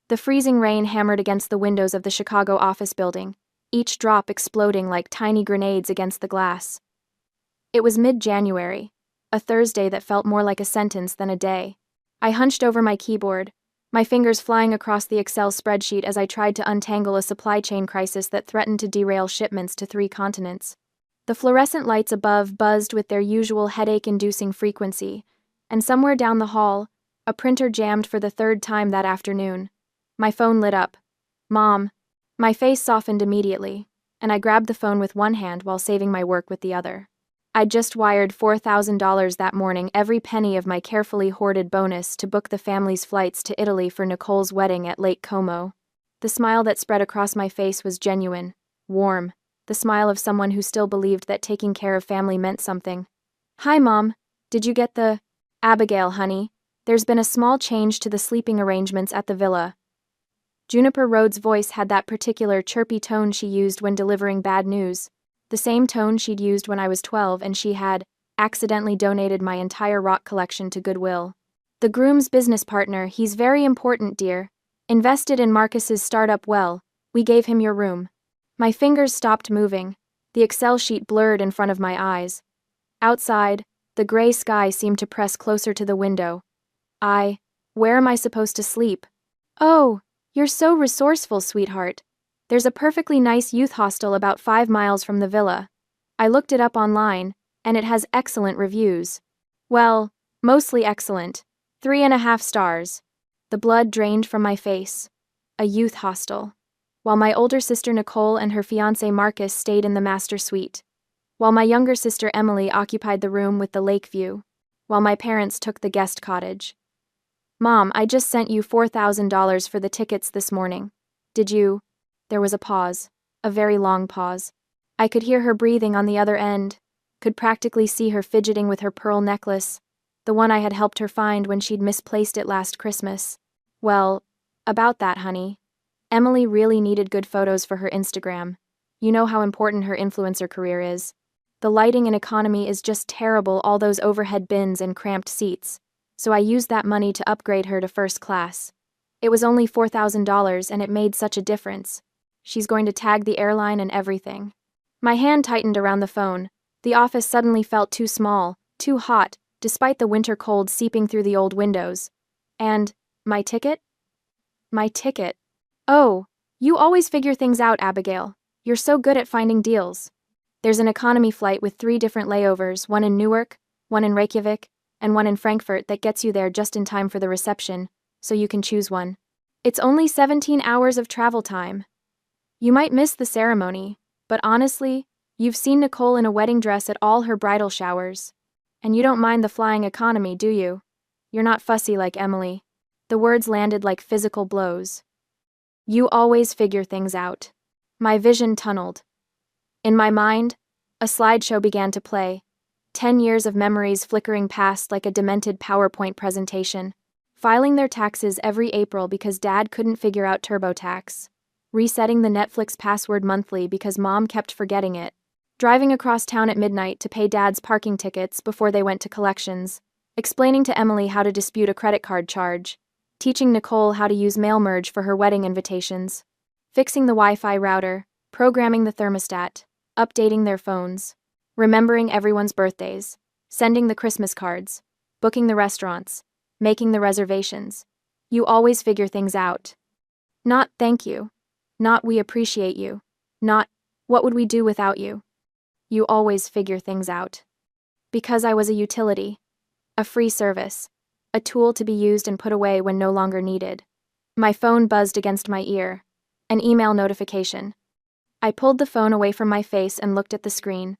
The freezing rain hammered against the windows of the Chicago office building, each drop exploding like tiny grenades against the glass. It was mid-January, a Thursday that felt more like a sentence than a day. I hunched over my keyboard, my fingers flying across the Excel spreadsheet as I tried to untangle a supply chain crisis that threatened to derail shipments to 3 continents. The fluorescent lights above buzzed with their usual headache-inducing frequency, and somewhere down the hall, a printer jammed for the 3rd time that afternoon. My phone lit up. Mom. My face softened immediately, and I grabbed the phone with one hand while saving my work with the other. I'd just wired $4,000 that morning, every penny of my carefully hoarded bonus, to book the family's flights to Italy for Nicole's wedding at Lake Como. The smile that spread across my face was genuine, warm, the smile of someone who still believed that taking care of family meant something. Hi, Mom. Did you get the... Abigail, honey, there's been a small change to the sleeping arrangements at the villa. Juniper Rhodes' voice had that particular chirpy tone she used when delivering bad news, the same tone she'd used when I was 12 and she had accidentally donated my entire rock collection to Goodwill. The groom's business partner, he's very important, dear. Invested in Marcus's startup. Well, we gave him your room. My fingers stopped moving. The Excel sheet blurred in front of my eyes. Outside, the gray sky seemed to press closer to the window. Where am I supposed to sleep? Oh, you're so resourceful, sweetheart. There's a perfectly nice youth hostel about 5 miles from the villa. I looked it up online, and it has excellent reviews. Well, mostly excellent. 3.5 stars. The blood drained from my face. A youth hostel. While my older sister Nicole and her fiancé Marcus stayed in the master suite. While my younger sister Emily occupied the room with the lake view. While my parents took the guest cottage. Mom, I just sent you $4,000 for the tickets this morning. Did you? There was a pause. A very long pause. I could hear her breathing on the other end. Could practically see her fidgeting with her pearl necklace, the one I had helped her find when she'd misplaced it last Christmas. Well, about that, honey. Emily really needed good photos for her Instagram. You know how important her influencer career is. The lighting and economy is just terrible, all those overhead bins and cramped seats. So I used that money to upgrade her to first class. It was only $4,000 and it made such a difference. She's going to tag the airline and everything. My hand tightened around the phone. The office suddenly felt too small, too hot, despite the winter cold seeping through the old windows. And, my ticket? My ticket. Oh, you always figure things out, Abigail. You're so good at finding deals. There's an economy flight with 3 different layovers, one in Newark, one in Reykjavik, and one in Frankfurt that gets you there just in time for the reception, so you can choose one. It's only 17 hours of travel time. You might miss the ceremony, but honestly, you've seen Nicole in a wedding dress at all her bridal showers. And you don't mind the flying economy, do you? You're not fussy like Emily. The words landed like physical blows. You always figure things out. My vision tunneled. In my mind, a slideshow began to play. 10 years of memories flickering past like a demented PowerPoint presentation. Filing their taxes every April because Dad couldn't figure out TurboTax. Resetting the Netflix password monthly because Mom kept forgetting it. Driving across town at midnight to pay Dad's parking tickets before they went to collections. Explaining to Emily how to dispute a credit card charge. Teaching Nicole how to use mail merge for her wedding invitations. Fixing the Wi-Fi router. Programming the thermostat. Updating their phones. Remembering everyone's birthdays. Sending the Christmas cards. Booking the restaurants. Making the reservations. You always figure things out. Not thank you. Not we appreciate you. Not what would we do without you. You always figure things out. Because I was a utility. A free service. A tool to be used and put away when no longer needed. My phone buzzed against my ear. An email notification. I pulled the phone away from my face and looked at the screen.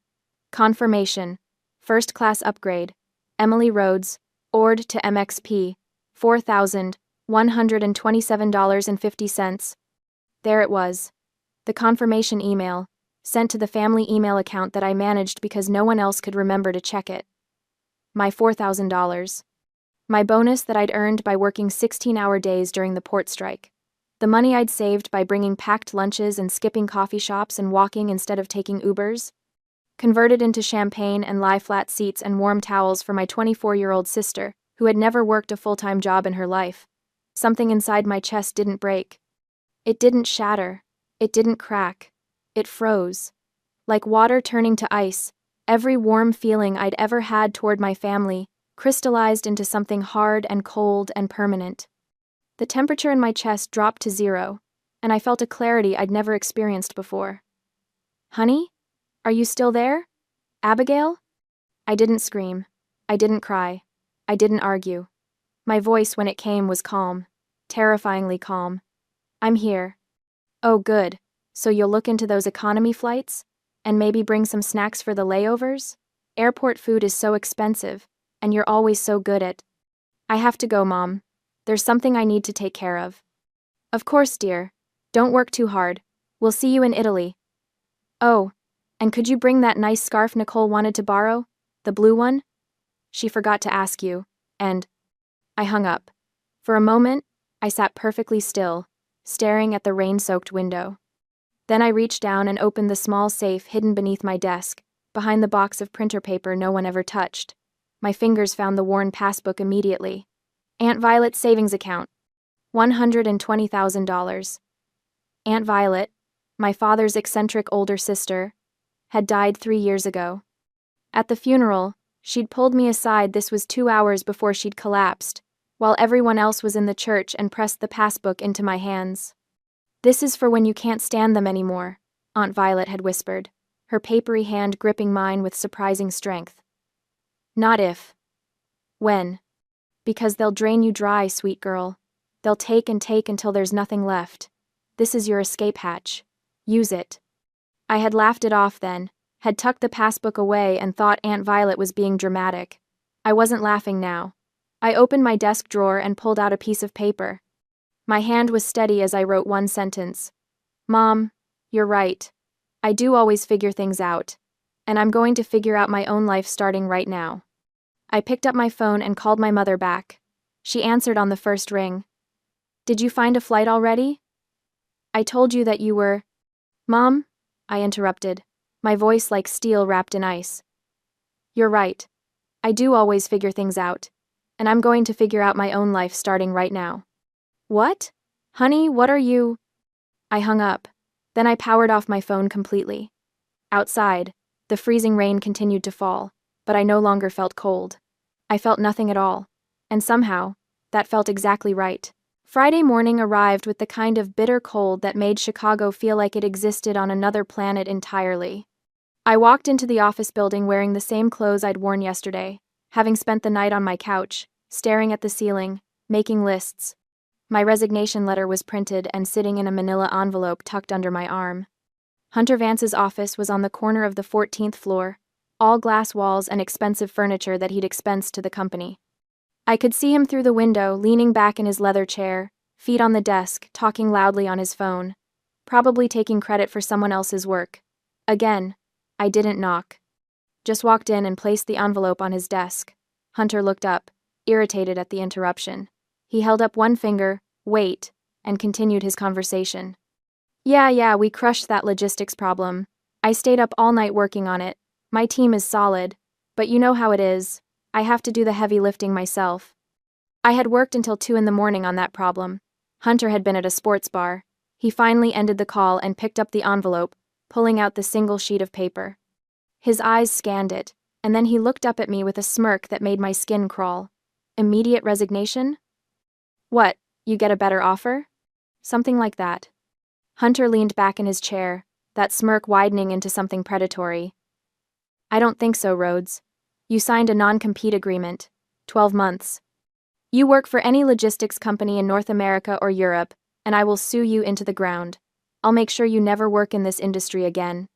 Confirmation. First class upgrade. Emily Rhodes, ORD to MXP. $4,127.50. There it was. The confirmation email, sent to the family email account that I managed because no one else could remember to check it. My $4,000. My bonus that I'd earned by working 16-hour days during the port strike. The money I'd saved by bringing packed lunches and skipping coffee shops and walking instead of taking Ubers. Converted into champagne and lie-flat seats and warm towels for my 24-year-old sister, who had never worked a full-time job in her life. Something inside my chest didn't break. It didn't shatter. It didn't crack. It froze. Like water turning to ice, every warm feeling I'd ever had toward my family crystallized into something hard and cold and permanent. The temperature in my chest dropped to 0, and I felt a clarity I'd never experienced before. "Honey? Are you still there? Abigail?" I didn't scream. I didn't cry. I didn't argue. My voice, when it came, was calm. Terrifyingly calm. "I'm here." "Oh, good. So you'll look into those economy flights? And maybe bring some snacks for the layovers? Airport food is so expensive, and you're always so good at—" "I have to go, Mom. There's something I need to take care of." "Of course, dear. Don't work too hard. We'll see you in Italy." "Oh, and could you bring that nice scarf Nicole wanted to borrow? The blue one? She forgot to ask you, and—" I hung up. For a moment, I sat perfectly still, staring at the rain-soaked window. Then I reached down and opened the small safe hidden beneath my desk, behind the box of printer paper no one ever touched. My fingers found the worn passbook immediately. Aunt Violet's savings account. $120,000. Aunt Violet, my father's eccentric older sister, had died 3 years ago. At the funeral, she'd pulled me aside. This was 2 hours before she'd collapsed, while everyone else was in the church, and pressed the passbook into my hands. "This is for when you can't stand them anymore," Aunt Violet had whispered, her papery hand gripping mine with surprising strength. "Not if. When. Because they'll drain you dry, sweet girl. They'll take and take until there's nothing left. This is your escape hatch. Use it." I had laughed it off then, had tucked the passbook away, and thought Aunt Violet was being dramatic. I wasn't laughing now. I opened my desk drawer and pulled out a piece of paper. My hand was steady as I wrote one sentence. "Mom, you're right. I do always figure things out. And I'm going to figure out my own life starting right now." I picked up my phone and called my mother back. She answered on the first ring. "Did you find a flight already?" "I told you that you were—" "Mom," I interrupted, my voice like steel wrapped in ice. "You're right. I do always figure things out. And I'm going to figure out my own life starting right now." "What? Honey, what are you—" I hung up. Then I powered off my phone completely. Outside, the freezing rain continued to fall, but I no longer felt cold. I felt nothing at all. And somehow, that felt exactly right. Friday morning arrived with the kind of bitter cold that made Chicago feel like it existed on another planet entirely. I walked into the office building wearing the same clothes I'd worn yesterday, having spent the night on my couch, staring at the ceiling, making lists. My resignation letter was printed and sitting in a manila envelope tucked under my arm. Hunter Vance's office was on the corner of the 14th floor, all glass walls and expensive furniture that he'd expensed to the company. I could see him through the window, leaning back in his leather chair, feet on the desk, talking loudly on his phone, probably taking credit for someone else's work. Again, I didn't knock. Just walked in and placed the envelope on his desk. Hunter looked up, irritated at the interruption. He held up one finger, "Wait," and continued his conversation. Yeah, we crushed that logistics problem. I stayed up all night working on it. My team is solid, but you know how it is. I have to do the heavy lifting myself." I had worked until 2 in the morning on that problem. Hunter had been at a sports bar. He finally ended the call and picked up the envelope, pulling out the single sheet of paper. His eyes scanned it, and then he looked up at me with a smirk that made my skin crawl. "Immediate resignation? What, you get a better offer?" "Something like that." Hunter leaned back in his chair, that smirk widening into something predatory. "I don't think so, Rhodes. You signed a non-compete agreement. 12 months. You work for any logistics company in North America or Europe, and I will sue you into the ground. I'll make sure you never work in this industry again."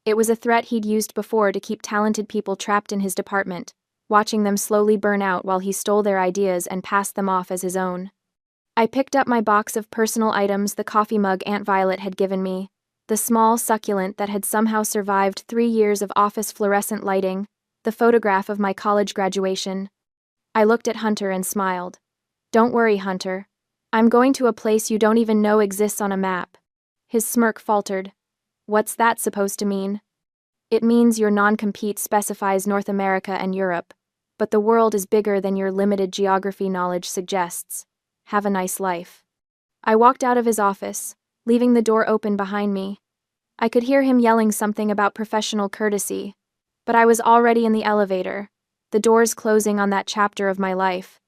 It was a threat he'd used before to keep talented people trapped in his department, watching them slowly burn out while he stole their ideas and passed them off as his own. I picked up my box of personal items, the coffee mug Aunt Violet had given me, the small succulent that had somehow survived 3 years of office fluorescent lighting, the photograph of my college graduation. I looked at Hunter and smiled. "Don't worry, Hunter. I'm going to a place you don't even know exists on a map." His smirk faltered. "What's that supposed to mean?" "It means your non-compete specifies North America and Europe, but the world is bigger than your limited geography knowledge suggests. Have a nice life." I walked out of his office, leaving the door open behind me. I could hear him yelling something about professional courtesy, but I was already in the elevator, the doors closing on that chapter of my life.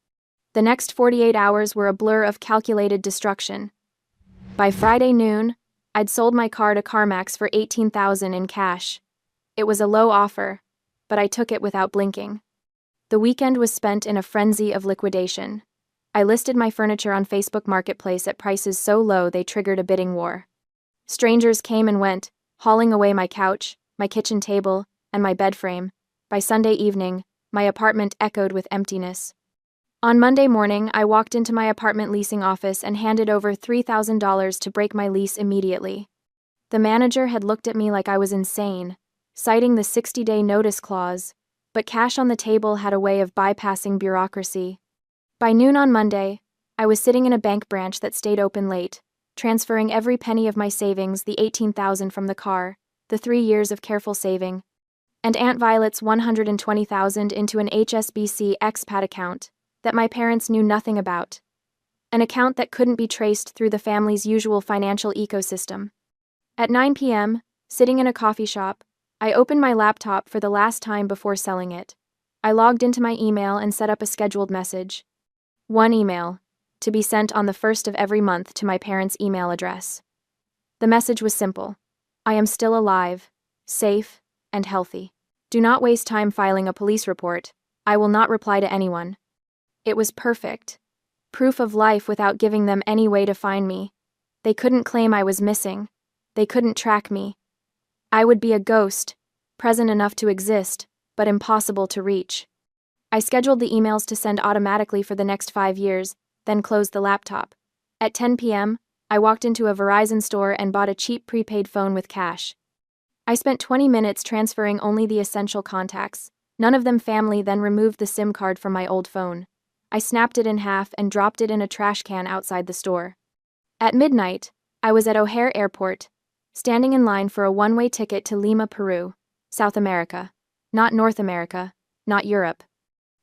The next 48 hours were a blur of calculated destruction. By Friday noon, I'd sold my car to CarMax for $18,000 in cash. It was a low offer, but I took it without blinking. The weekend was spent in a frenzy of liquidation. I listed my furniture on Facebook Marketplace at prices so low they triggered a bidding war. Strangers came and went, hauling away my couch, my kitchen table, and my bed frame. By Sunday evening, my apartment echoed with emptiness. On Monday morning, I walked into my apartment leasing office and handed over $3,000 to break my lease immediately. The manager had looked at me like I was insane, citing the 60-day notice clause, but cash on the table had a way of bypassing bureaucracy. By noon on Monday, I was sitting in a bank branch that stayed open late, transferring every penny of my savings, the $18,000 from the car, the 3 years of careful saving, and Aunt Violet's $120,000 into an HSBC expat account that my parents knew nothing about, an account that couldn't be traced through the family's usual financial ecosystem. At 9 p.m., sitting in a coffee shop, I opened my laptop for the last time before selling it. I logged into my email and set up a scheduled message. One email, to be sent on the 1st of every month to my parents' email address. The message was simple. I am still alive, safe, and healthy. Do not waste time filing a police report. I will not reply to anyone. It was perfect. Proof of life without giving them any way to find me. They couldn't claim I was missing. They couldn't track me. I would be a ghost, present enough to exist, but impossible to reach. I scheduled the emails to send automatically for the next 5 years, then closed the laptop. At 10 p.m., I walked into a Verizon store and bought a cheap prepaid phone with cash. I spent 20 minutes transferring only the essential contacts, none of them family, then removed the SIM card from my old phone. I snapped it in half and dropped it in a trash can outside the store. At midnight, I was at O'Hare Airport, standing in line for a one-way ticket to Lima, Peru, South America. Not North America, not Europe.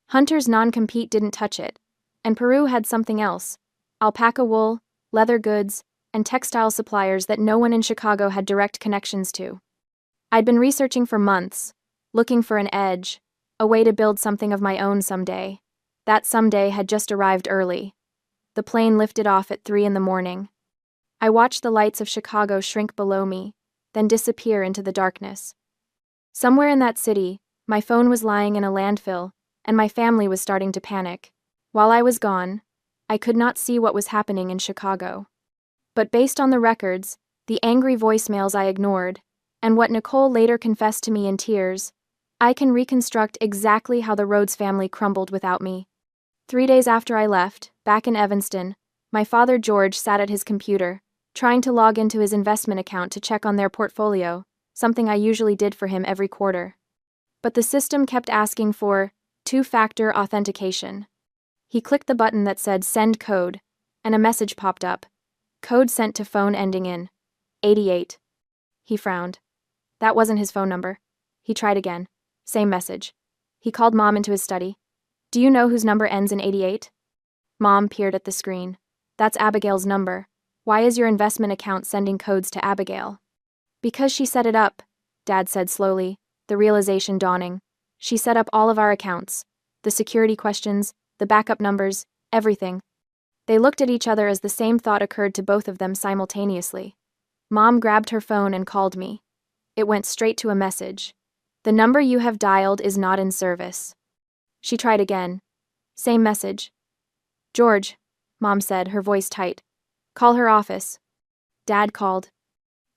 Hunter's non-compete didn't touch it, and Peru had something else: alpaca wool, leather goods, and textile suppliers that no one in Chicago had direct connections to. I'd been researching for months, looking for an edge, a way to build something of my own someday. That someday had just arrived early. The plane lifted off at 3 a.m. I watched the lights of Chicago shrink below me, then disappear into the darkness. Somewhere in that city, my phone was lying in a landfill, and my family was starting to panic. While I was gone, I could not see what was happening in Chicago. But based on the records, the angry voicemails I ignored, and what Nicole later confessed to me in tears, I can reconstruct exactly how the Rhodes family crumbled without me. 3 days after I left, back in Evanston, my father George sat at his computer, trying to log into his investment account to check on their portfolio, something I usually did for him every quarter. But the system kept asking for two-factor authentication. He clicked the button that said Send Code, and a message popped up. Code sent to phone ending in 88. He frowned. That wasn't his phone number. He tried again. Same message. He called Mom into his study. Do you know whose number ends in 88? Mom peered at the screen. That's Abigail's number. Why is your investment account sending codes to Abigail? Because she set it up, Dad said slowly, the realization dawning. She set up all of our accounts. The security questions, the backup numbers, everything. They looked at each other as the same thought occurred to both of them simultaneously. Mom grabbed her phone and called me. It went straight to a message. The number you have dialed is not in service. She tried again. Same message. George, Mom said, her voice tight. Call her office. Dad called.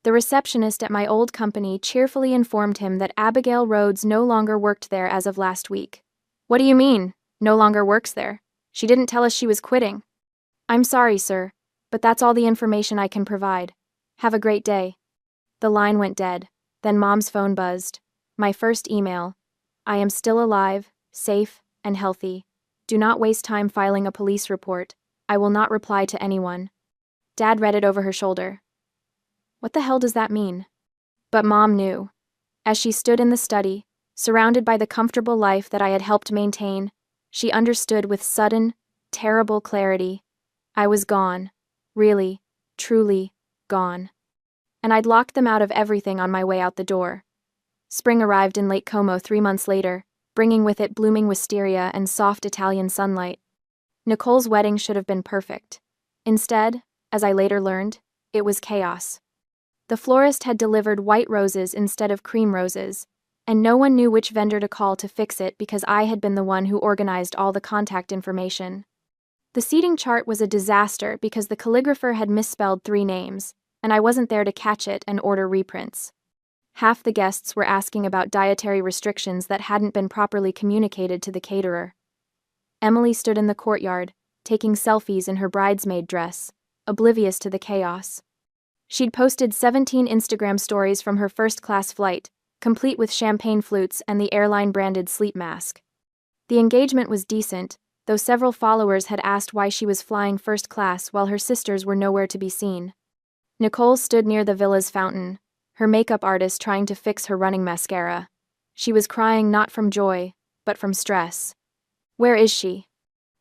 The receptionist at my old company cheerfully informed him that Abigail Rhodes no longer worked there as of last week. What do you mean, no longer works there? She didn't tell us she was quitting. I'm sorry, sir, but that's all the information I can provide. Have a great day. The line went dead. Then Mom's phone buzzed. My first email. I am still alive, safe, and healthy. Do not waste time filing a police report. I will not reply to anyone. Dad read it over her shoulder. What the hell does that mean? But Mom knew. As she stood in the study, surrounded by the comfortable life that I had helped maintain, she understood with sudden, terrible clarity. I was gone. Really, truly, gone. And I'd locked them out of everything on my way out the door. Spring arrived in Lake Como 3 months later, bringing with it blooming wisteria and soft Italian sunlight. Nicole's wedding should have been perfect. Instead, as I later learned, it was chaos. The florist had delivered white roses instead of cream roses, and no one knew which vendor to call to fix it because I had been the one who organized all the contact information. The seating chart was a disaster because the calligrapher had misspelled 3 names, and I wasn't there to catch it and order reprints. Half the guests were asking about dietary restrictions that hadn't been properly communicated to the caterer. Emily stood in the courtyard, taking selfies in her bridesmaid dress, oblivious to the chaos. She'd posted 17 Instagram stories from her first-class flight, complete with champagne flutes and the airline-branded sleep mask. The engagement was decent, though several followers had asked why she was flying first class while her sisters were nowhere to be seen. Nicole stood near the villa's fountain, her makeup artist trying to fix her running mascara. She was crying not from joy, but from stress. "Where is she?"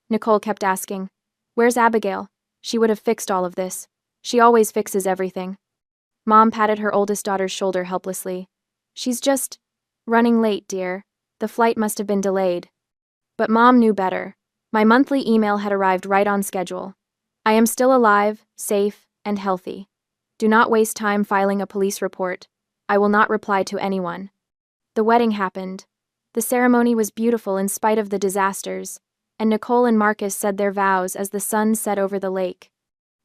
Nicole kept asking. "Where's Abigail? She would have fixed all of this. She always fixes everything." Mom patted her oldest daughter's shoulder helplessly. "She's just running late, dear. The flight must have been delayed." But Mom knew better. My monthly email had arrived right on schedule. "I am still alive, safe, and healthy. Do not waste time filing a police report. I will not reply to anyone." The wedding happened. The ceremony was beautiful in spite of the disasters, and Nicole and Marcus said their vows as the sun set over the lake.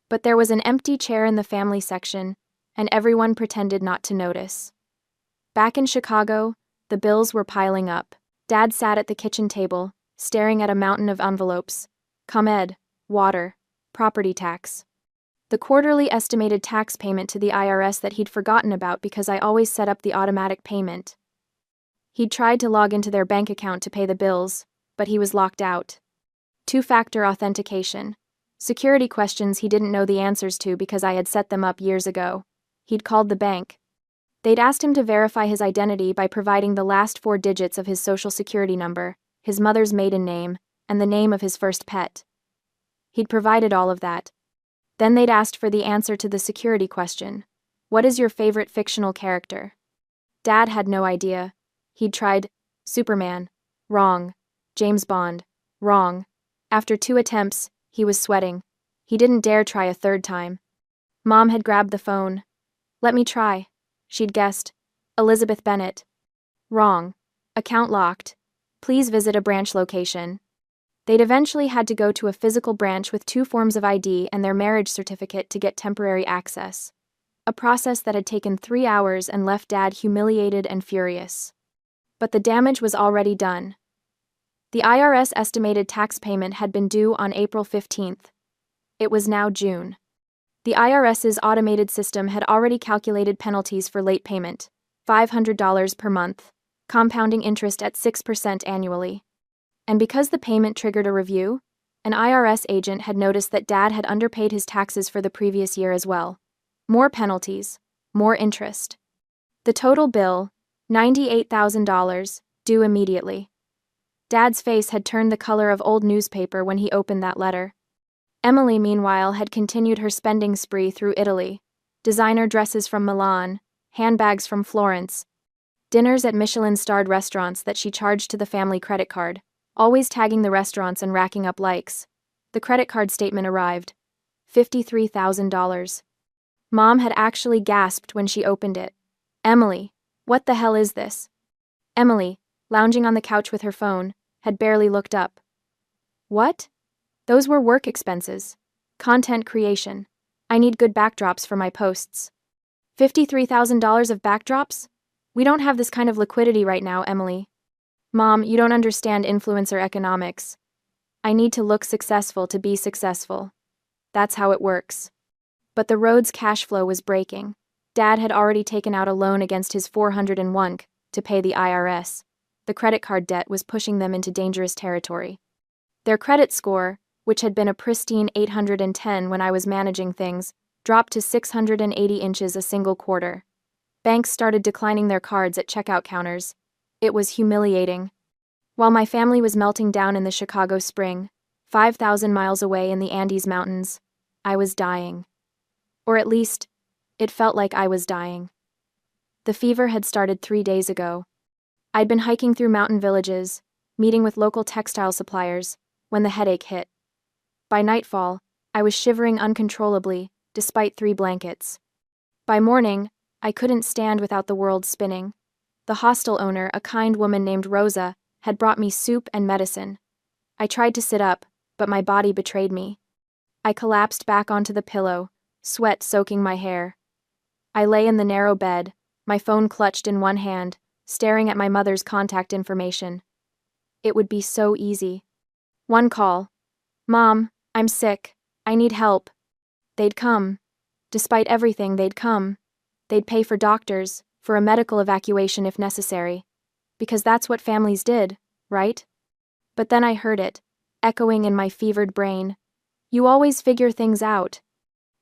But there was an empty chair in the family section, and everyone pretended not to notice. Back in Chicago, the bills were piling up. Dad sat at the kitchen table, staring at a mountain of envelopes. ComEd, water, property tax. The quarterly estimated tax payment to the IRS that he'd forgotten about because I always set up the automatic payment. He'd tried to log into their bank account to pay the bills, but he was locked out. 2-factor authentication. Security questions he didn't know the answers to because I had set them up years ago. He'd called the bank. They'd asked him to verify his identity by providing the last 4 digits of his social security number, his mother's maiden name, and the name of his first pet. He'd provided all of that. Then they'd asked for the answer to the security question. "What is your favorite fictional character?" Dad had no idea. He'd tried Superman. Wrong. James Bond. Wrong. After 2 attempts, he was sweating. He didn't dare try a 3rd time. Mom had grabbed the phone. "Let me try." She'd guessed. Elizabeth Bennet. Wrong. Account locked. Please visit a branch location. They'd eventually had to go to a physical branch with 2 forms of ID and their marriage certificate to get temporary access. A process that had taken 3 hours and left Dad humiliated and furious. But the damage was already done. The IRS estimated tax payment had been due on April 15th. It was now June. The IRS's automated system had already calculated penalties for late payment, $500 per month, compounding interest at 6% annually. And because the payment triggered a review, an IRS agent had noticed that Dad had underpaid his taxes for the previous year as well. More penalties, more interest. The total bill, $98,000, due immediately. Dad's face had turned the color of old newspaper when he opened that letter. Emily, meanwhile, had continued her spending spree through Italy. Designer dresses from Milan, handbags from Florence, dinners at Michelin-starred restaurants that she charged to the family credit card, always tagging the restaurants and racking up likes. The credit card statement arrived. $53,000. Mom had actually gasped when she opened it. "Emily, what the hell is this?" Emily, lounging on the couch with her phone, had barely looked up. "What?" "Those were work expenses. Content creation. I need good backdrops for my posts." $53,000 of backdrops? "We don't have this kind of liquidity right now, Emily." "Mom, you don't understand influencer economics. I need to look successful to be successful. That's how it works." But the road's cash flow was breaking. Dad had already taken out a loan against his 401k to pay the IRS. The credit card debt was pushing them into dangerous territory. Their credit score, which had been a pristine 810 when I was managing things, dropped to 680 inches a single quarter. Banks started declining their cards at checkout counters. It was humiliating. While my family was melting down in the Chicago spring, 5,000 miles away in the Andes Mountains. I was dying. Or at least, it felt like I was dying. The fever had started 3 days ago. I'd been hiking through mountain villages, meeting with local textile suppliers, when the headache hit. By nightfall, I was shivering uncontrollably, despite 3 blankets. By morning, I couldn't stand without the world spinning. The hostel owner, a kind woman named Rosa, had brought me soup and medicine. I tried to sit up, but my body betrayed me. I collapsed back onto the pillow, sweat soaking my hair. I lay in the narrow bed, my phone clutched in one hand, staring at my mother's contact information. It would be so easy. One call. "Mom, I'm sick. I need help." They'd come. Despite everything, they'd come. They'd pay for doctors, for a medical evacuation if necessary. Because that's what families did, right? But then I heard it, echoing in my fevered brain. "You always figure things out."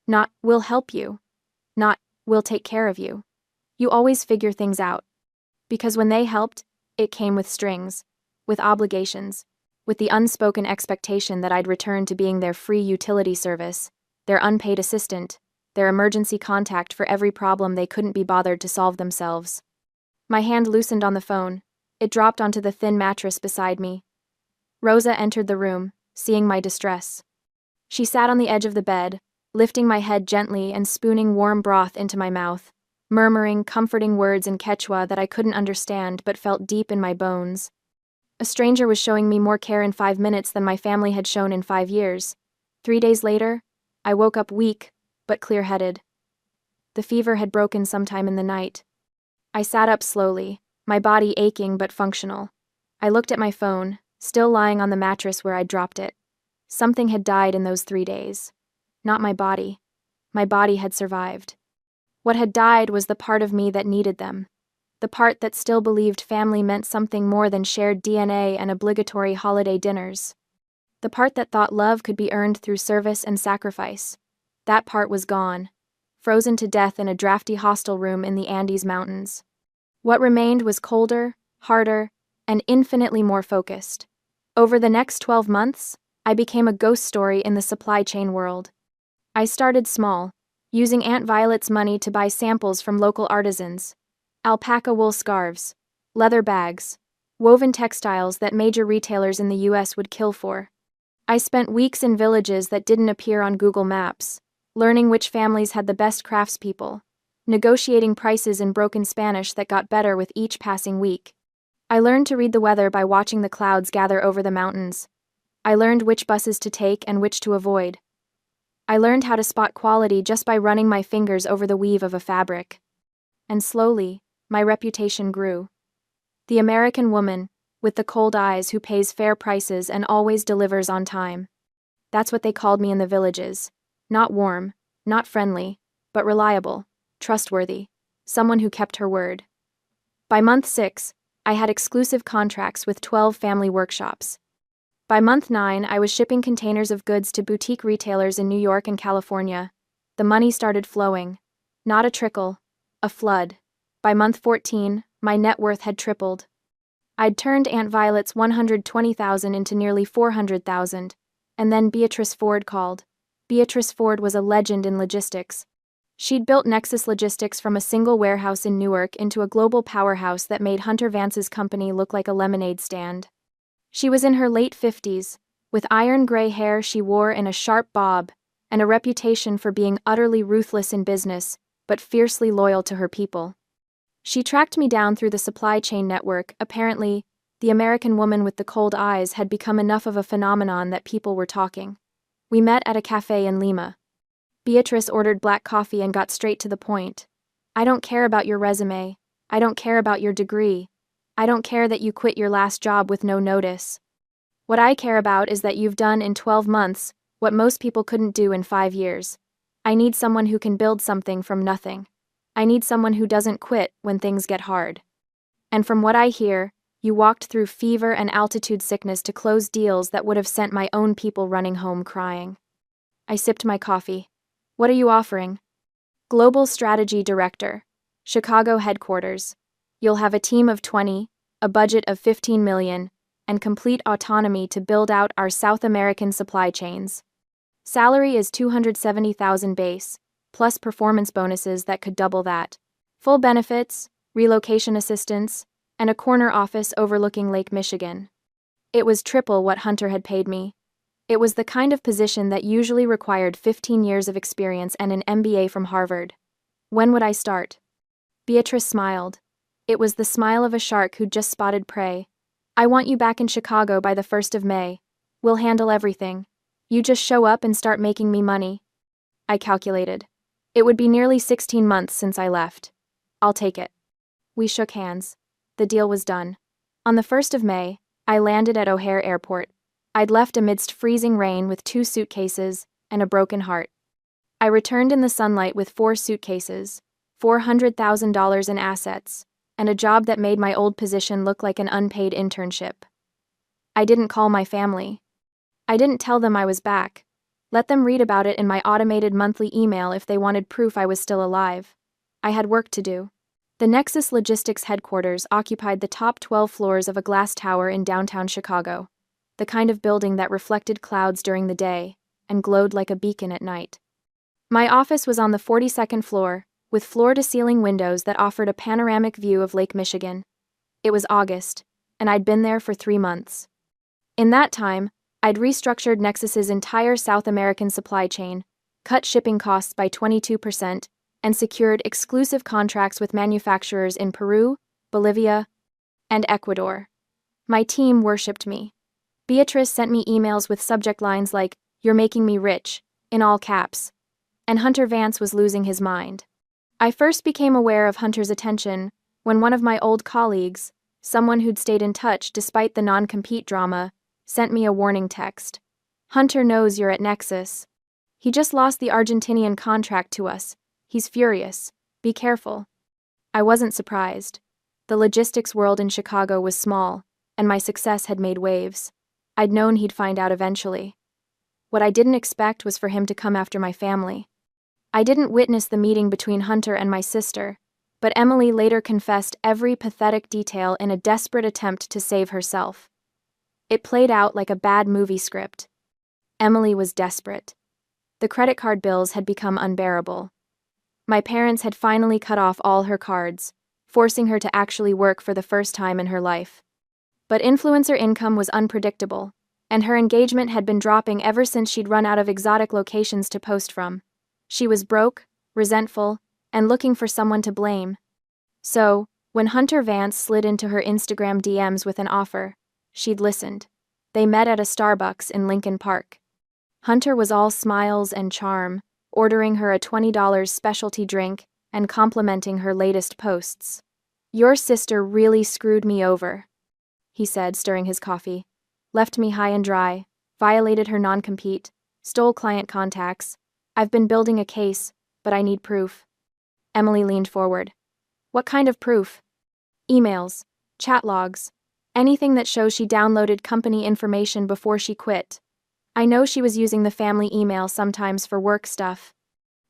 Not, "We'll help you." Not, "We'll take care of you." You always figure things out. Because when they helped, it came with strings, with obligations, with the unspoken expectation that I'd return to being their free utility service, their unpaid assistant, their emergency contact for every problem they couldn't be bothered to solve themselves. My hand loosened on the phone. It dropped onto the thin mattress beside me. Rosa entered the room, seeing my distress. She sat on the edge of the bed, lifting my head gently and spooning warm broth into my mouth, murmuring comforting words in Quechua that I couldn't understand but felt deep in my bones. A stranger was showing me more care in 5 minutes than my family had shown in 5 years. 3 days later, I woke up weak, but clear-headed. The fever had broken sometime in the night. I sat up slowly, my body aching but functional. I looked at my phone, still lying on the mattress where I'd dropped it. Something had died in those 3 days. Not my body. My body had survived. What had died was the part of me that needed them. The part that still believed family meant something more than shared DNA and obligatory holiday dinners. The part that thought love could be earned through service and sacrifice. That part was gone, frozen to death in a drafty hostel room in the Andes Mountains. What remained was colder, harder, and infinitely more focused. Over the next 12 months, I became a ghost story in the supply chain world. I started small, using Aunt Violet's money to buy samples from local artisans. Alpaca wool scarves, leather bags, woven textiles that major retailers in the US would kill for. I spent weeks in villages that didn't appear on Google Maps, learning which families had the best craftspeople, negotiating prices in broken Spanish that got better with each passing week. I learned to read the weather by watching the clouds gather over the mountains. I learned which buses to take and which to avoid. I learned how to spot quality just by running my fingers over the weave of a fabric. And slowly, my reputation grew. The American woman, with the cold eyes who pays fair prices and always delivers on time. That's what they called me in the villages. Not warm, not friendly, but reliable, trustworthy, someone who kept her word. By month 6, I had exclusive contracts with 12 family workshops. By month 9, I was shipping containers of goods to boutique retailers in New York and California. The money started flowing. Not a trickle, a flood. By month 14, my net worth had tripled. I'd turned Aunt Violet's $120,000 into nearly $400,000, and then Beatrice Ford called. Beatrice Ford was a legend in logistics. She'd built Nexus Logistics from a single warehouse in Newark into a global powerhouse that made Hunter Vance's company look like a lemonade stand. She was in her late 50s, with iron gray hair she wore in a sharp bob, and a reputation for being utterly ruthless in business, but fiercely loyal to her people. She tracked me down through the supply chain network. Apparently, the American woman with the cold eyes had become enough of a phenomenon that people were talking. We met at a cafe in Lima. Beatrice ordered black coffee and got straight to the point. "I don't care about your resume. I don't care about your degree. I don't care that you quit your last job with no notice. What I care about is that you've done in 12 months what most people couldn't do in 5 years. I need someone who can build something from nothing. I need someone who doesn't quit when things get hard. And from what I hear, you walked through fever and altitude sickness to close deals that would have sent my own people running home crying." I sipped my coffee. "What are you offering?" "Global Strategy Director. Chicago headquarters. You'll have a team of 20, a budget of $15 million, and complete autonomy to build out our South American supply chains. Salary is $270,000 base, plus performance bonuses that could double that. Full benefits, relocation assistance, and a corner office overlooking Lake Michigan. It was triple what Hunter had paid me. It was the kind of position that usually required 15 years of experience and an MBA from Harvard. When would I start? Beatrice smiled. It was the smile of a shark who'd just spotted prey. I want you back in Chicago by the 1st of May. We'll handle everything. You just show up and start making me money. I calculated. It would be nearly 16 months since I left. I'll take it. We shook hands. The deal was done. On the 1st of May, I landed at O'Hare Airport. I'd left amidst freezing rain with 2 suitcases and a broken heart. I returned in the sunlight with 4 suitcases, $400,000 in assets, and a job that made my old position look like an unpaid internship. I didn't call my family. I didn't tell them I was back. Let them read about it in my automated monthly email if they wanted proof I was still alive. I had work to do. The Nexus Logistics headquarters occupied the top 12 floors of a glass tower in downtown Chicago, the kind of building that reflected clouds during the day and glowed like a beacon at night. My office was on the 42nd floor, with floor-to-ceiling windows that offered a panoramic view of Lake Michigan. It was August, and I'd been there for 3 months. In that time, I'd restructured Nexus's entire South American supply chain, cut shipping costs by 22%, and secured exclusive contracts with manufacturers in Peru, Bolivia, and Ecuador. My team worshipped me. Beatrice sent me emails with subject lines like, "You're making me rich," in all caps. And Hunter Vance was losing his mind. I first became aware of Hunter's attention when one of my old colleagues, someone who'd stayed in touch despite the non-compete drama, sent me a warning text. "Hunter knows you're at Nexus. He just lost the Argentinian contract to us. He's furious. Be careful." I wasn't surprised. The logistics world in Chicago was small, and my success had made waves. I'd known he'd find out eventually. What I didn't expect was for him to come after my family. I didn't witness the meeting between Hunter and my sister, but Emily later confessed every pathetic detail in a desperate attempt to save herself. It played out like a bad movie script. Emily was desperate. The credit card bills had become unbearable. My parents had finally cut off all her cards, forcing her to actually work for the first time in her life. But influencer income was unpredictable, and her engagement had been dropping ever since she'd run out of exotic locations to post from. She was broke, resentful, and looking for someone to blame. So, when Hunter Vance slid into her Instagram DMs with an offer, she'd listened. They met at a Starbucks in Lincoln Park. Hunter was all smiles and charm, ordering her a $20 specialty drink and complimenting her latest posts. "Your sister really screwed me over," he said, stirring his coffee. "Left me high and dry, violated her non-compete, stole client contacts. I've been building a case, but I need proof." Emily leaned forward. "What kind of proof?" "Emails, chat logs, anything that shows she downloaded company information before she quit. I know she was using the family email sometimes for work stuff.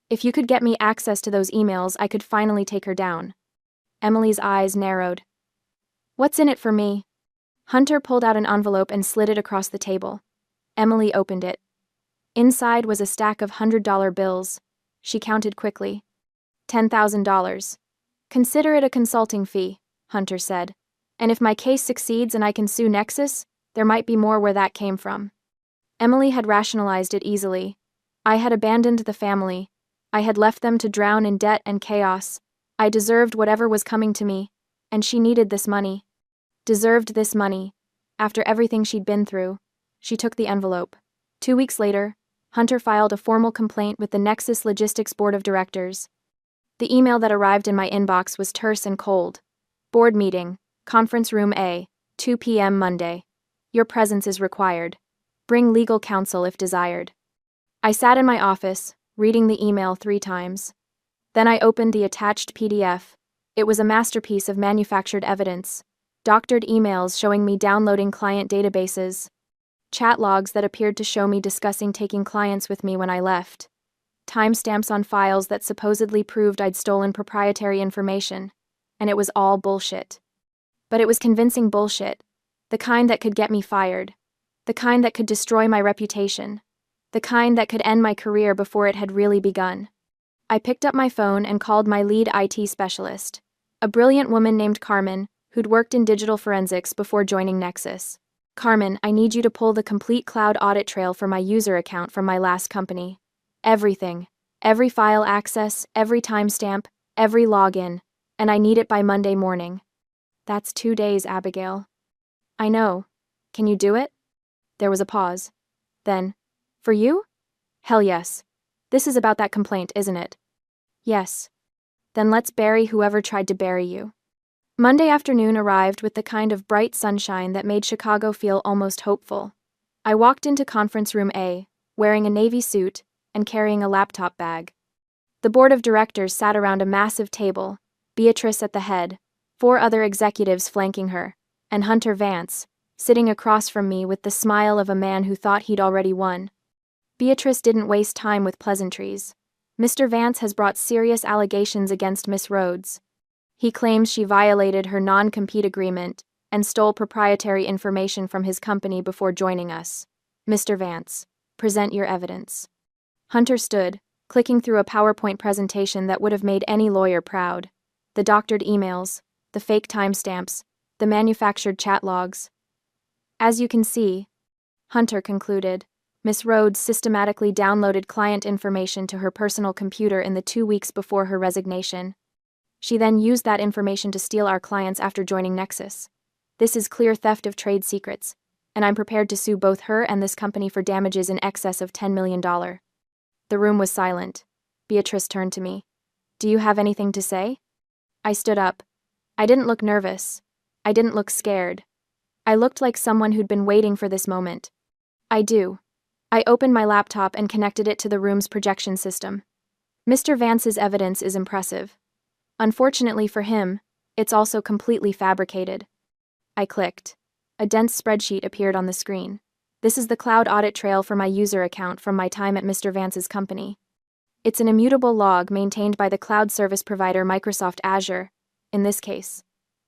If you could get me access to those emails, I could finally take her down." Emily's eyes narrowed. "What's in it for me?" Hunter pulled out an envelope and slid it across the table. Emily opened it. Inside was a stack of $100 bills. She counted quickly. $10,000. "Consider it a consulting fee," Hunter said. "And if my case succeeds and I can sue Nexus, there might be more where that came from." Emily had rationalized it easily. I had abandoned the family. I had left them to drown in debt and chaos. I deserved whatever was coming to me, and she needed this money. Deserved this money. After everything she'd been through. She took the envelope. 2 weeks later, Hunter filed a formal complaint with the Nexus Logistics Board of Directors. The email that arrived in my inbox was terse and cold. "Board meeting, Conference Room A, 2 p.m. Monday. Your presence is required. Bring legal counsel if desired." I sat in my office, reading the email 3 times. Then I opened the attached PDF. It was a masterpiece of manufactured evidence. Doctored emails showing me downloading client databases. Chat logs that appeared to show me discussing taking clients with me when I left. Timestamps on files that supposedly proved I'd stolen proprietary information. And it was all bullshit. But it was convincing bullshit. The kind that could get me fired. The kind that could destroy my reputation. The kind that could end my career before it had really begun. I picked up my phone and called my lead IT specialist, a brilliant woman named Carmen, who'd worked in digital forensics before joining Nexus. Carmen, I need you to pull the complete cloud audit trail for my user account from my last company. Everything. Every file access, every timestamp, every login. And I need it by Monday morning. That's 2 days, Abigail. I know. Can you do it? There was a pause. Then, for you? Hell yes. This is about that complaint, isn't it? Yes. Then let's bury whoever tried to bury you. Monday afternoon arrived with the kind of bright sunshine that made Chicago feel almost hopeful. I walked into conference room A, wearing a navy suit and carrying a laptop bag. The board of directors sat around a massive table, Beatrice at the head, 4 other executives flanking her, and Hunter Vance, sitting across from me with the smile of a man who thought he'd already won. Beatrice didn't waste time with pleasantries. Mr. Vance has brought serious allegations against Miss Rhodes. He claims she violated her non-compete agreement and stole proprietary information from his company before joining us. Mr. Vance, present your evidence. Hunter stood, clicking through a PowerPoint presentation that would have made any lawyer proud. The doctored emails, the fake timestamps, the manufactured chat logs. As you can see, Hunter concluded, Miss Rhodes systematically downloaded client information to her personal computer in the 2 weeks before her resignation. She then used that information to steal our clients after joining Nexus. This is clear theft of trade secrets, and I'm prepared to sue both her and this company for damages in excess of $10 million. The room was silent. Beatrice turned to me. Do you have anything to say? I stood up. I didn't look nervous. I didn't look scared. I looked like someone who'd been waiting for this moment. I do. I opened my laptop and connected it to the room's projection system. Mr. Vance's evidence is impressive. Unfortunately for him, it's also completely fabricated. I clicked. A dense spreadsheet appeared on the screen. This is the cloud audit trail for my user account from my time at Mr. Vance's company. It's an immutable log maintained by the cloud service provider Microsoft Azure, in this case.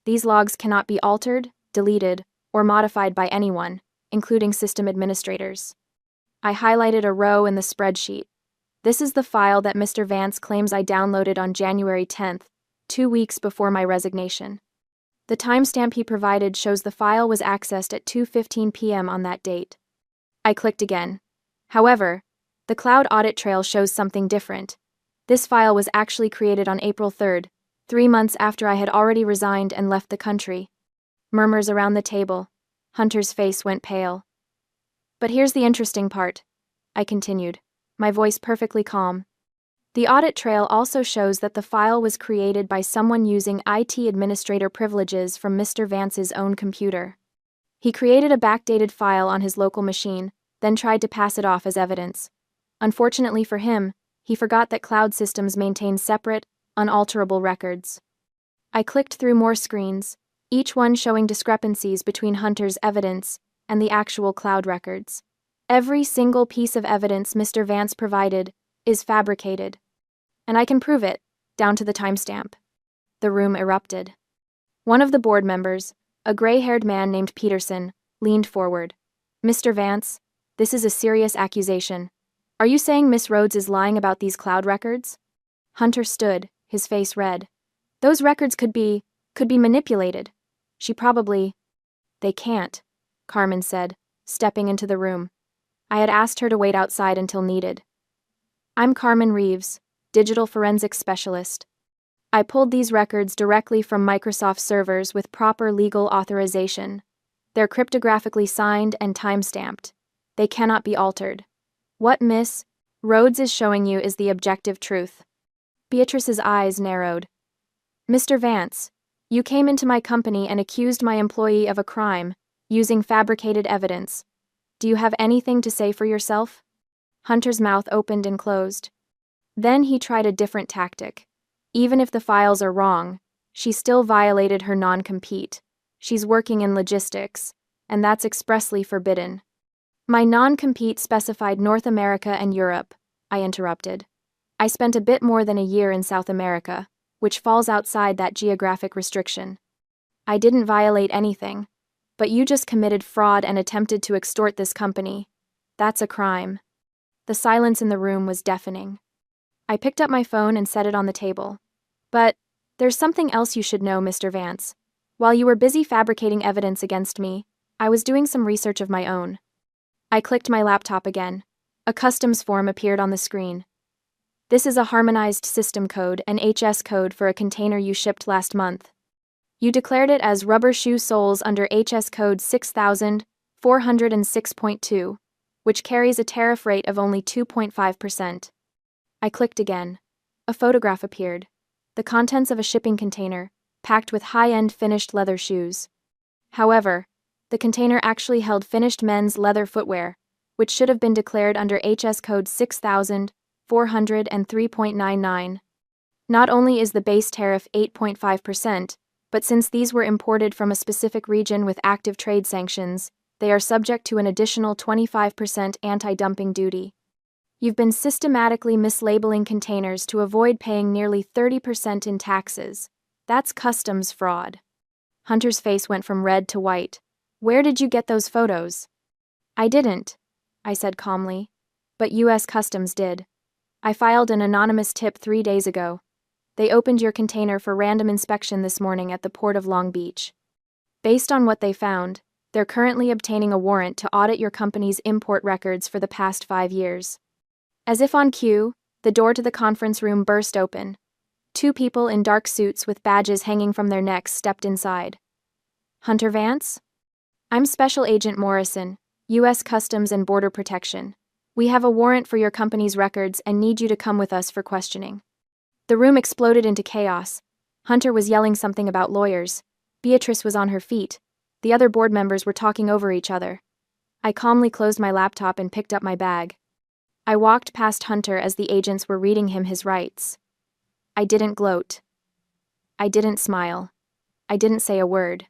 These logs cannot be altered, deleted, or modified by anyone, including system administrators. I highlighted a row in the spreadsheet. This is the file that Mr. Vance claims I downloaded on January 10th, 2 weeks before my resignation. The timestamp he provided shows the file was accessed at 2:15 p.m. on that date. I clicked again. However, the cloud audit trail shows something different. This file was actually created on April 3rd, 3 months after I had already resigned and left the country. Murmurs around the table. Hunter's face went pale. But here's the interesting part, I continued, my voice perfectly calm. The audit trail also shows that the file was created by someone using IT administrator privileges from Mr. Vance's own computer. He created a backdated file on his local machine, then tried to pass it off as evidence. Unfortunately for him, he forgot that cloud systems maintain separate, unalterable records. I clicked through more screens, each one showing discrepancies between Hunter's evidence and the actual cloud records. Every single piece of evidence Mr. Vance provided is fabricated. And I can prove it, down to the timestamp. The room erupted. One of the board members, a gray-haired man named Peterson, leaned forward. Mr. Vance, this is a serious accusation. Are you saying Miss Rhodes is lying about these cloud records? Hunter stood, his face red. Those records could be manipulated. She probably... They can't, Carmen said, stepping into the room. I had asked her to wait outside until needed. I'm Carmen Reeves, digital forensics specialist. I pulled these records directly from Microsoft servers with proper legal authorization. They're cryptographically signed and time-stamped. They cannot be altered. What Miss Rhodes is showing you is the objective truth. Beatrice's eyes narrowed. Mr. Vance, you came into my company and accused my employee of a crime, using fabricated evidence. Do you have anything to say for yourself? Hunter's mouth opened and closed. Then he tried a different tactic. Even if the files are wrong, she still violated her non-compete. She's working in logistics, and that's expressly forbidden. My non-compete specified North America and Europe, I interrupted. I spent a bit more than a year in South America, which falls outside that geographic restriction. I didn't violate anything. But you just committed fraud and attempted to extort this company. That's a crime. The silence in the room was deafening. I picked up my phone and set it on the table. But there's something else you should know, Mr. Vance. While you were busy fabricating evidence against me, I was doing some research of my own. I clicked my laptop again. A customs form appeared on the screen. This is a harmonized system code, an HS code for a container you shipped last month. You declared it as rubber shoe soles under HS code 6406.2, which carries a tariff rate of only 2.5%. I clicked again. A photograph appeared. The contents of a shipping container, packed with high-end finished leather shoes. However, the container actually held finished men's leather footwear, which should have been declared under HS code 6403.99. Not only is the base tariff 8.5%, but since these were imported from a specific region with active trade sanctions, they are subject to an additional 25% anti-dumping duty. You've been systematically mislabeling containers to avoid paying nearly 30% in taxes. That's customs fraud. Hunter's face went from red to white. Where did you get those photos? I didn't, I said calmly. But U.S. Customs did. I filed an anonymous tip 3 days ago. They opened your container for random inspection this morning at the Port of Long Beach. Based on what they found, they're currently obtaining a warrant to audit your company's import records for the past 5 years. As if on cue, the door to the conference room burst open. 2 people in dark suits with badges hanging from their necks stepped inside. Hunter Vance? I'm Special Agent Morrison, U.S. Customs and Border Protection. We have a warrant for your company's records and need you to come with us for questioning. The room exploded into chaos. Hunter was yelling something about lawyers. Beatrice was on her feet. The other board members were talking over each other. I calmly closed my laptop and picked up my bag. I walked past Hunter as the agents were reading him his rights. I didn't gloat. I didn't smile. I didn't say a word.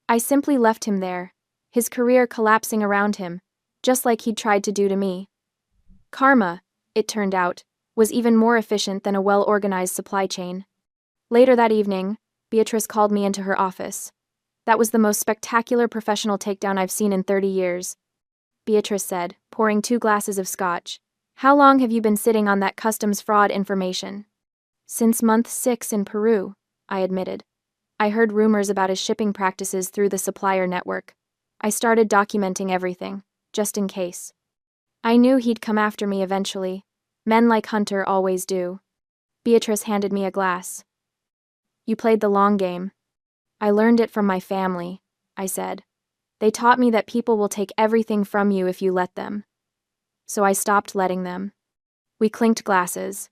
I simply left him there, his career collapsing around him, just like he'd tried to do to me. Karma, it turned out, was even more efficient than a well-organized supply chain. Later that evening, Beatrice called me into her office. That was the most spectacular professional takedown I've seen in 30 years. Beatrice said, pouring 2 glasses of scotch. How long have you been sitting on that customs fraud information? Since month 6 in Peru, I admitted. I heard rumors about his shipping practices through the supplier network. I started documenting everything, just in case. I knew he'd come after me eventually. Men like Hunter always do. Beatrice handed me a glass. You played the long game. I learned it from my family, I said. They taught me that people will take everything from you if you let them. So I stopped letting them. We clinked glasses.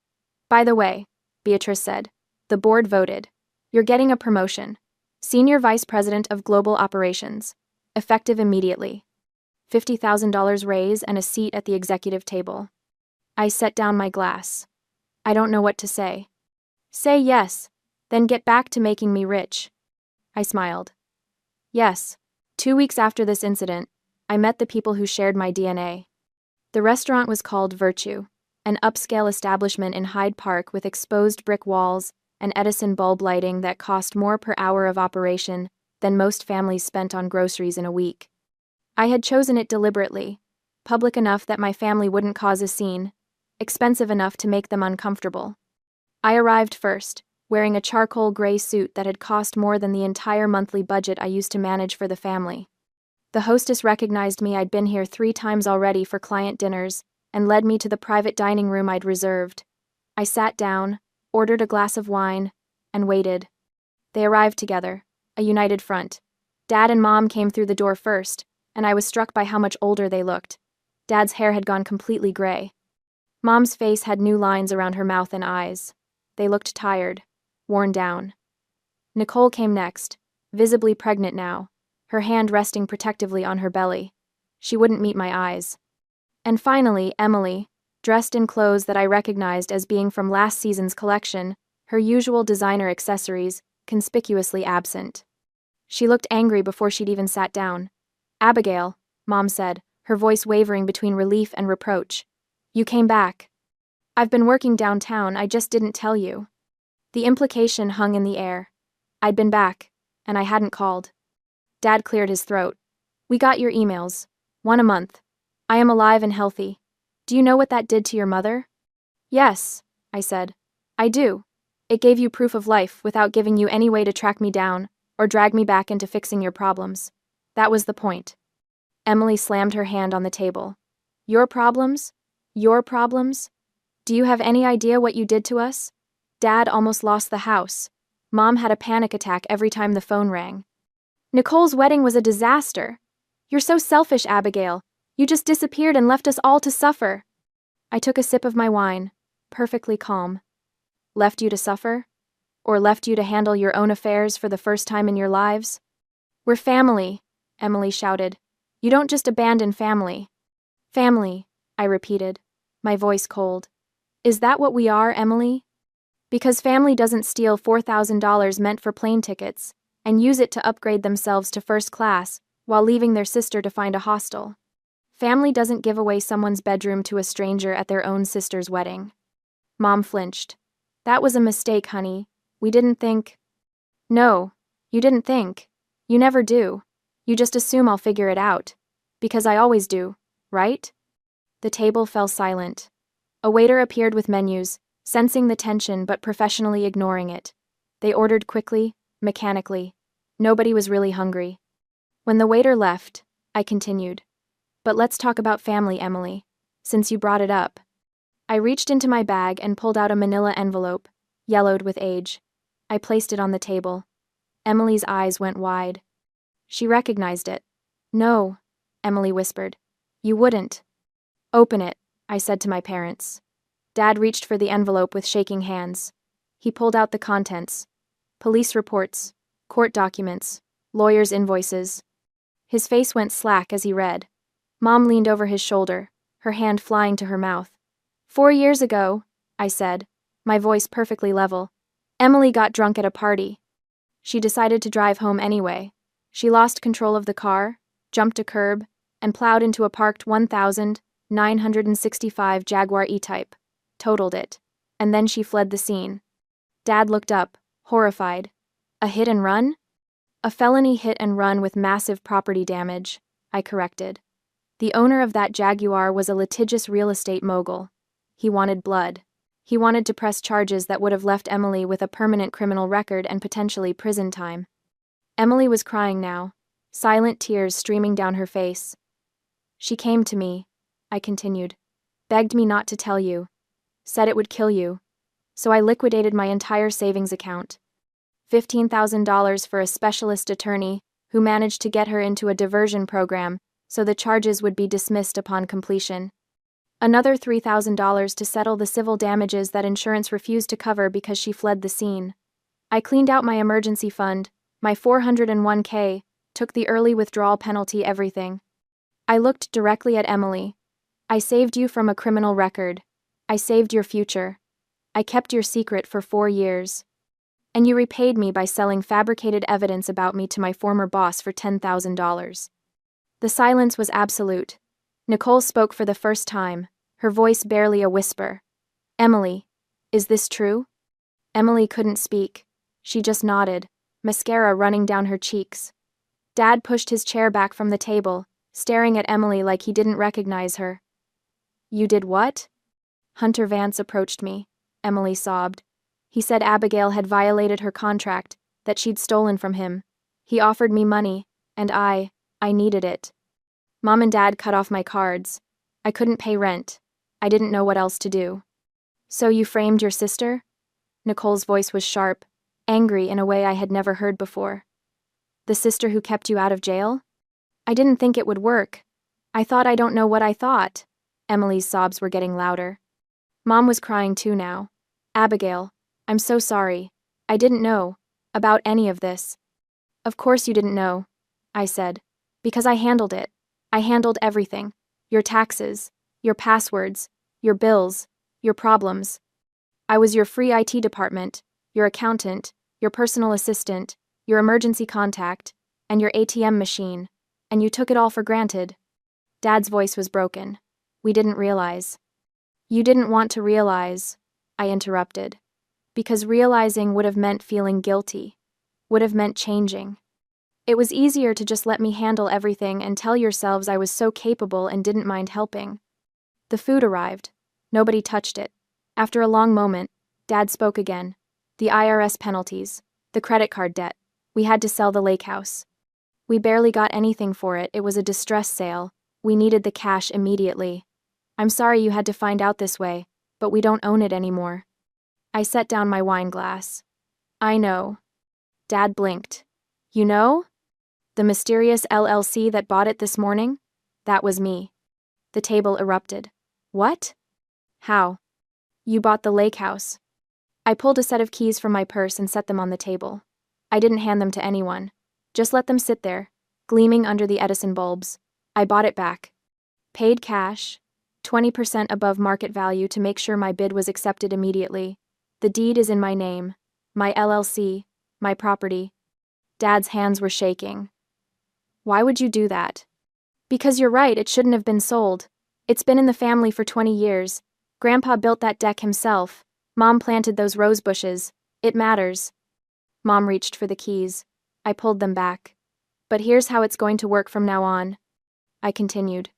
By the way, Beatrice said, the board voted. You're getting a promotion. Senior Vice President of Global Operations. Effective immediately. $50,000 raise and a seat at the executive table. I set down my glass. I don't know what to say. Say yes, then get back to making me rich. I smiled. Yes. 2 weeks after this incident, I met the people who shared my DNA. The restaurant was called Virtue, an upscale establishment in Hyde Park with exposed brick walls and Edison bulb lighting that cost more per hour of operation than most families spent on groceries in a week. I had chosen it deliberately, public enough that my family wouldn't cause a scene, expensive enough to make them uncomfortable. I arrived first, wearing a charcoal gray suit that had cost more than the entire monthly budget I used to manage for the family. The hostess recognized me. I'd been here 3 times already for client dinners and led me to the private dining room I'd reserved. I sat down, ordered a glass of wine, and waited. They arrived together, a united front. Dad and Mom came through the door first, and I was struck by how much older they looked. Dad's hair had gone completely gray. Mom's face had new lines around her mouth and eyes. They looked tired, worn down. Nicole came next, visibly pregnant now, her hand resting protectively on her belly. She wouldn't meet my eyes. And finally, Emily, dressed in clothes that I recognized as being from last season's collection, her usual designer accessories conspicuously absent. She looked angry before she'd even sat down. Abigail, Mom said, her voice wavering between relief and reproach. You came back. I've been working downtown, I just didn't tell you. The implication hung in the air. I'd been back, and I hadn't called. Dad cleared his throat. We got your emails. 1 a month. I am alive and healthy. Do you know what that did to your mother? Yes, I said. I do. It gave you proof of life without giving you any way to track me down or drag me back into fixing your problems. That was the point. Emily slammed her hand on the table. Your problems? Your problems? Do you have any idea what you did to us? Dad almost lost the house. Mom had a panic attack every time the phone rang. Nicole's wedding was a disaster. You're so selfish, Abigail. You just disappeared and left us all to suffer. I took a sip of my wine, perfectly calm. Left you to suffer? Or left you to handle your own affairs for the first time in your lives? We're family, Emily shouted. You don't just abandon family. Family, I repeated, my voice cold. Is that what we are, Emily? Because family doesn't steal $4,000 meant for plane tickets and use it to upgrade themselves to first class while leaving their sister to find a hostel. Family doesn't give away someone's bedroom to a stranger at their own sister's wedding. Mom flinched. That was a mistake, honey. We didn't think. No, you didn't think. You never do. You just assume I'll figure it out. Because I always do, right? The table fell silent. A waiter appeared with menus, sensing the tension but professionally ignoring it. They ordered quickly, mechanically. Nobody was really hungry. When the waiter left, I continued. But let's talk about family, Emily, since you brought it up. I reached into my bag and pulled out a manila envelope, yellowed with age. I placed it on the table. Emily's eyes went wide. She recognized it. No, Emily whispered. You wouldn't. Open it, I said to my parents. Dad reached for the envelope with shaking hands. He pulled out the contents. Police reports, court documents, lawyers' invoices. His face went slack as he read. Mom leaned over his shoulder, her hand flying to her mouth. 4 years ago, I said, my voice perfectly level, Emily got drunk at a party. She decided to drive home anyway. She lost control of the car, jumped a curb, and plowed into a parked 1965 Jaguar E-Type, totaled it, and then she fled the scene. Dad looked up, horrified. A hit and run? A felony hit and run with massive property damage, I corrected. The owner of that Jaguar was a litigious real estate mogul. He wanted blood. He wanted to press charges that would have left Emily with a permanent criminal record and potentially prison time. Emily was crying now, silent tears streaming down her face. She came to me, I continued, begged me not to tell you, said it would kill you. So I liquidated my entire savings account. $15,000 for a specialist attorney who managed to get her into a diversion program so the charges would be dismissed upon completion. Another $3,000 to settle the civil damages that insurance refused to cover because she fled the scene. I cleaned out my emergency fund, my 401k, took the early withdrawal penalty, everything. I looked directly at Emily. I saved you from a criminal record. I saved your future. I kept your secret for 4 years. And you repaid me by selling fabricated evidence about me to my former boss for $10,000. The silence was absolute. Nicole spoke for the first time, her voice barely a whisper. Emily, is this true? Emily couldn't speak. She just nodded, mascara running down her cheeks. Dad pushed his chair back from the table, staring at Emily like he didn't recognize her. You did what? Hunter Vance approached me, Emily sobbed. He said Abigail had violated her contract, that she'd stolen from him. He offered me money, and I needed it. Mom and Dad cut off my cards. I couldn't pay rent. I didn't know what else to do. So you framed your sister? Nicole's voice was sharp, angry in a way I had never heard before. The sister who kept you out of jail? I didn't think it would work. I thought I don't know what I thought. Emily's sobs were getting louder. Mom was crying too now. Abigail, I'm so sorry. I didn't know about any of this. Of course you didn't know, I said, because I handled it. I handled everything. Your taxes, your passwords, your bills, your problems. I was your free IT department, your accountant, your personal assistant, your emergency contact, and your ATM machine, and you took it all for granted. Dad's voice was broken. We didn't realize. You didn't want to realize, I interrupted, because realizing would have meant feeling guilty, would have meant changing. It was easier to just let me handle everything and tell yourselves I was so capable and didn't mind helping. The food arrived. Nobody touched it. After a long moment, Dad spoke again. The IRS penalties. The credit card debt. We had to sell the lake house. We barely got anything for it. It was a distress sale. We needed the cash immediately. I'm sorry you had to find out this way, but we don't own it anymore. I set down my wine glass. I know. Dad blinked. You know? The mysterious LLC that bought it this morning? That was me. The table erupted. What? How? You bought the lake house. I pulled a set of keys from my purse and set them on the table. I didn't hand them to anyone. Just let them sit there, gleaming under the Edison bulbs. I bought it back. Paid cash, 20% above market value to make sure my bid was accepted immediately. The deed is in my name, my LLC, my property. Dad's hands were shaking. Why would you do that? Because you're right, it shouldn't have been sold. It's been in the family for 20 years. Grandpa built that deck himself. Mom planted those rose bushes. It matters. Mom reached for the keys. I pulled them back. But here's how it's going to work from now on. I continued.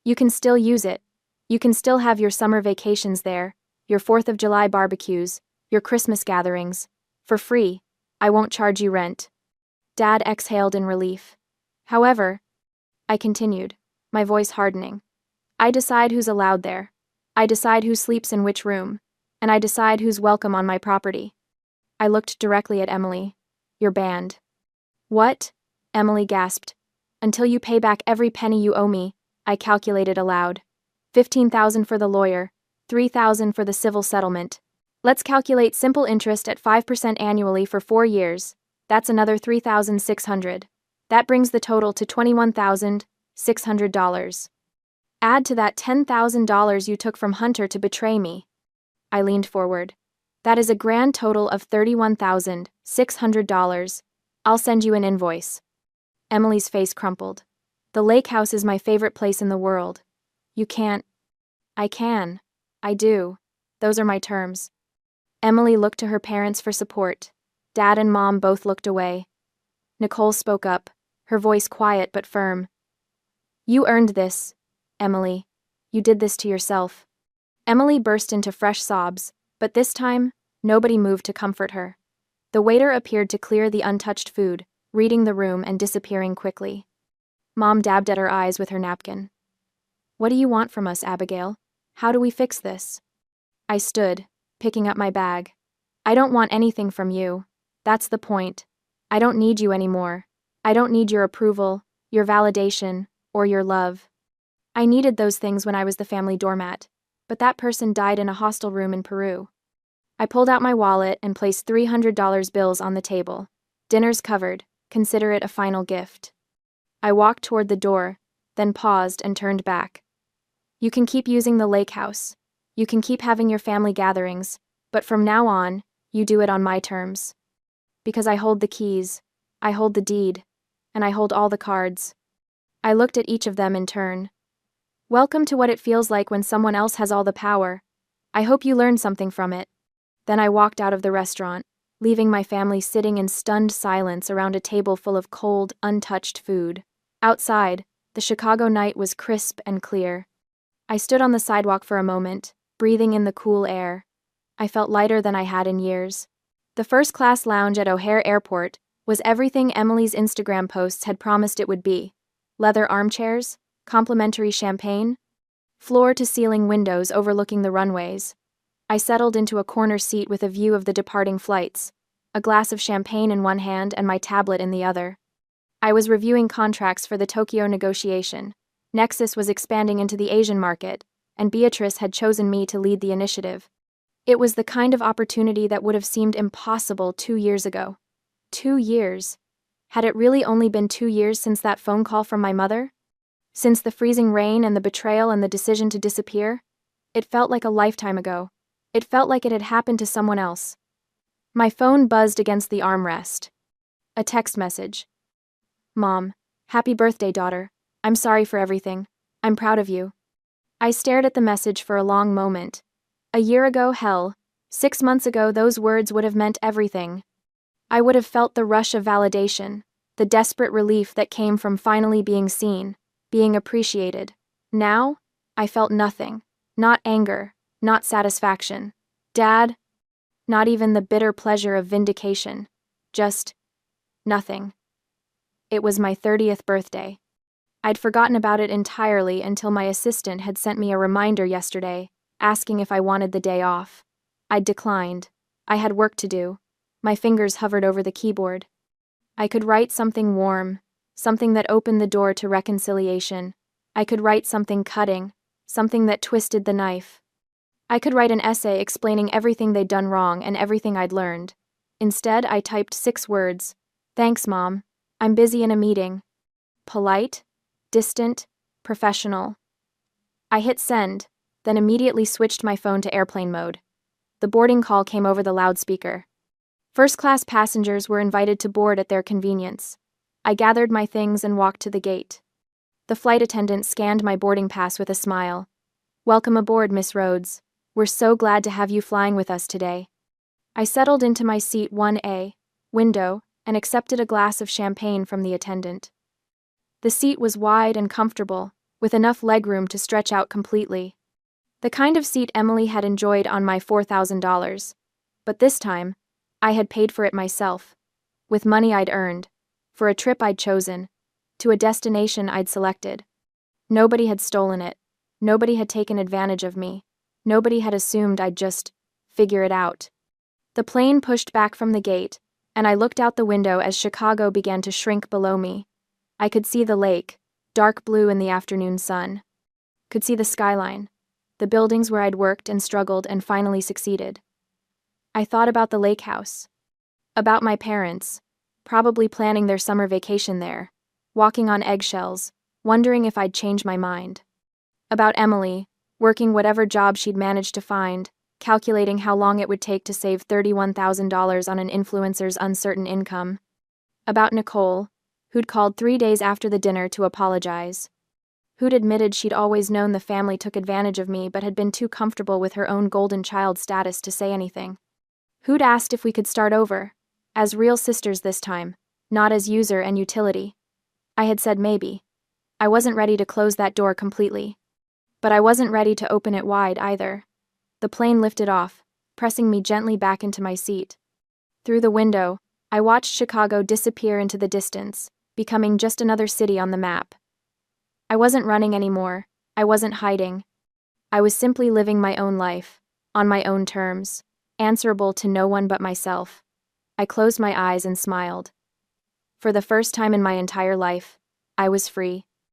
You can still use it. You can still have your summer vacations there, your 4th of July barbecues, your Christmas gatherings. For free. I won't charge you rent. Dad exhaled in relief. However, I continued, my voice hardening. I decide who's allowed there. I decide who sleeps in which room. And I decide who's welcome on my property. I looked directly at Emily. You're banned. What? Emily gasped. Until you pay back every penny you owe me, I calculated aloud. $15,000 for the lawyer, $3,000 for the civil settlement. Let's calculate simple interest at 5% annually for 4 years. That's another $3,600. That brings the total to $21,600. Add to that $10,000 you took from Hunter to betray me. I leaned forward. That is a grand total of $31,600. I'll send you an invoice. Emily's face crumpled. The lake house is my favorite place in the world. You can't. I can. I do. Those are my terms. Emily looked to her parents for support. Dad and Mom both looked away. Nicole spoke up, her voice quiet but firm. You earned this, Emily. You did this to yourself. Emily burst into fresh sobs, but this time, nobody moved to comfort her. The waiter appeared to clear the untouched food, reading the room and disappearing quickly. Mom dabbed at her eyes with her napkin. What do you want from us, Abigail? How do we fix this? I stood, picking up my bag. I don't want anything from you. That's the point. I don't need you anymore. I don't need your approval, your validation, or your love. I needed those things when I was the family doormat, but that person died in a hostel room in Peru. I pulled out my wallet and placed $300 bills on the table. Dinner's covered. Consider it a final gift. I walked toward the door, then paused and turned back. You can keep using the lake house. You can keep having your family gatherings, but from now on, you do it on my terms. Because I hold the keys, I hold the deed, and I hold all the cards. I looked at each of them in turn. Welcome to what it feels like when someone else has all the power. I hope you learned something from it. Then I walked out of the restaurant, leaving my family sitting in stunned silence around a table full of cold, untouched food. Outside, the Chicago night was crisp and clear. I stood on the sidewalk for a moment, breathing in the cool air. I felt lighter than I had in years. The first-class lounge at O'Hare Airport was everything Emily's Instagram posts had promised it would be. Leather armchairs, complimentary champagne, floor-to-ceiling windows overlooking the runways. I settled into a corner seat with a view of the departing flights, a glass of champagne in one hand and my tablet in the other. I was reviewing contracts for the Tokyo negotiation. Nexus was expanding into the Asian market, and Beatrice had chosen me to lead the initiative. It was the kind of opportunity that would have seemed impossible 2 years ago. 2 years. Had it really only been 2 years since that phone call from my mother? Since the freezing rain and the betrayal and the decision to disappear? It felt like a lifetime ago. It felt like it had happened to someone else. My phone buzzed against the armrest. A text message. Mom, happy birthday, daughter. I'm sorry for everything. I'm proud of you. I stared at the message for a long moment. A year ago, hell, 6 months ago, those words would have meant everything. I would have felt the rush of validation, the desperate relief that came from finally being seen, being appreciated. Now, I felt nothing. Not anger, not satisfaction. Dad, not even the bitter pleasure of vindication. Just nothing. It was my 30th birthday. I'd forgotten about it entirely until my assistant had sent me a reminder yesterday, asking if I wanted the day off. I'd declined. I had work to do. My fingers hovered over the keyboard. I could write something warm, something that opened the door to reconciliation. I could write something cutting, something that twisted the knife. I could write an essay explaining everything they'd done wrong and everything I'd learned. Instead, I typed 6 words. Thanks, Mom. I'm busy in a meeting. Polite, distant, professional. I hit send, then immediately switched my phone to airplane mode. The boarding call came over the loudspeaker. First-class passengers were invited to board at their convenience. I gathered my things and walked to the gate. The flight attendant scanned my boarding pass with a smile. Welcome aboard, Miss Rhodes. We're so glad to have you flying with us today. I settled into my seat 1A, window, and accepted a glass of champagne from the attendant. The seat was wide and comfortable, with enough legroom to stretch out completely. The kind of seat Emily had enjoyed on my $4,000. But this time, I had paid for it myself, with money I'd earned, for a trip I'd chosen, to a destination I'd selected. Nobody had stolen it. Nobody had taken advantage of me. Nobody had assumed I'd just figure it out. The plane pushed back from the gate, and I looked out the window as Chicago began to shrink below me. I could see the lake, dark blue in the afternoon sun. Could see the skyline, the buildings where I'd worked and struggled and finally succeeded. I thought about the lake house, about my parents, probably planning their summer vacation there, walking on eggshells, wondering if I'd change my mind. About Emily, working whatever job she'd managed to find, calculating how long it would take to save $31,000 on an influencer's uncertain income. About Nicole, who'd called 3 days after the dinner to apologize. Who'd admitted she'd always known the family took advantage of me but had been too comfortable with her own golden child status to say anything. Who'd asked if we could start over, as real sisters this time, not as user and utility. I had said maybe. I wasn't ready to close that door completely. But I wasn't ready to open it wide either. The plane lifted off, pressing me gently back into my seat. Through the window, I watched Chicago disappear into the distance, becoming just another city on the map. I wasn't running anymore. I wasn't hiding. I was simply living my own life, on my own terms, answerable to no one but myself. I closed my eyes and smiled. For the first time in my entire life, I was free.